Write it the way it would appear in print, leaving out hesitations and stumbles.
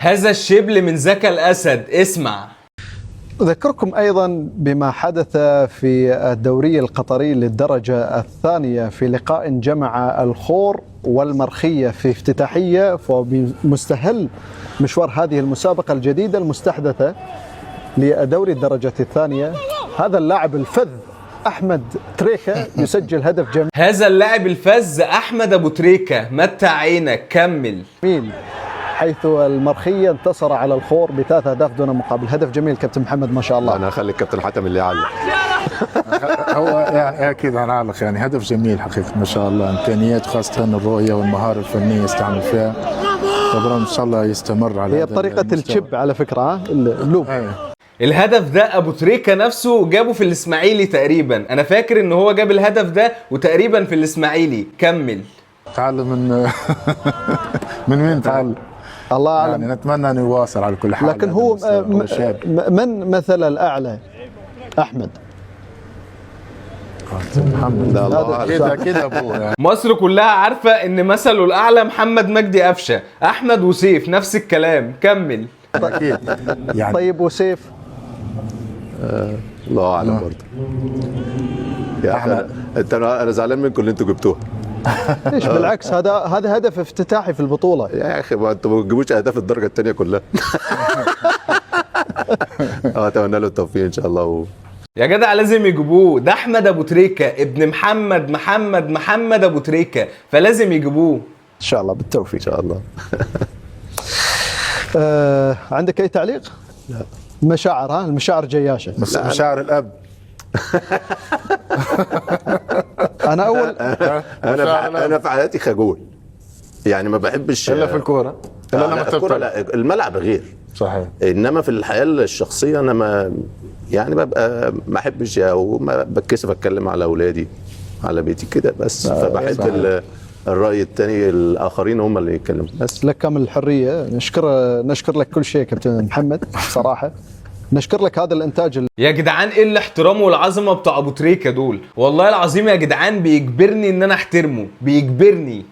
هذا الشبل من ذكى الأسد. اسمع. أذكركم أيضا بما حدث في الدوري القطري للدرجة الثانية في لقاء جمع الخور والمرخية في افتتاحية وبمستهل مشوار هذه المسابقة الجديدة المستحدثة لدوري الدرجة الثانية. هذا اللاعب الفذ أحمد تريكة يسجل هدف جميل. هذا اللاعب الفذ أحمد أبو تريكة. متع عينك كمل. حيث المرخية انتصر على الخور ب3 أهداف دون مقابل. هدف جميل كابتن محمد ما شاء الله. انا هخلي الكابتن حاتم اللي يعلق. هو يعني اكيد هنعلق، يعني هدف جميل حقيقة ما شاء الله، امكانيات خاصة الرؤية والمهارة الفنية استعمل فيها، طبعا ان شاء الله يستمر على هي بطريقة الشب على فكرة اللوب. الهدف ده ابو تريكة نفسه جابه في الاسماعيلي تقريبا. انا فاكر ان هو جاب الهدف ده وتقريبا في الاسماعيلي. كمل. تعلم من من مين تعلم؟ الله اعلم، يعني نتمنى انه يواصل على كل حال. لكن هو من مثل الاعلى احمد محمد. الله كده ابوه يعني. مصر كلها عارفة ان مثله الاعلى محمد مجدي قفشة. احمد وسيف نفس الكلام. كمل. اكيد يعني. طيب وسيف؟ الله اعلم برضه. يا اخي انا زعلان منكم اللي انتوا جبتوها. ليش بالعكس، هذا هدف افتتاحي في البطولة يا اخي ما انتوا ما تجيبوش اهداف الدرجه الثانيه كلها. اتمنى له التوفيق ان شاء الله. يا جدع لازم يجيبوه. ده احمد ابو تريكة ابن محمد ابو تريكة، فلازم يجيبوه ان شاء الله. بالتوفيق ان شاء الله. عندك اي تعليق؟ لا. مشاعر، المشاعر جياشة. مشاعر الاب. انا اول انا في حياتي خجول، يعني ما بحبش الا في الكوره. لا الكوره لا، الملعب غير صحيح. انما في الحياه الشخصيه انا ما يعني ببقى ما احبش او ما بتكسف اتكلم على اولادي على بيتي كده بس. فبحب الراي الثاني، الاخرين هم اللي يتكلموا بس. لك كامل الحريه. نشكر لك كل شيء كابتن محمد صراحه. نشكر لك هذا الانتاج يا جدعان. ايه الاحترام والعظمه بتاع ابو تريكة دول؟ والله العظيم يا جدعان بيجبرني ان انا احترمه، بيجبرني.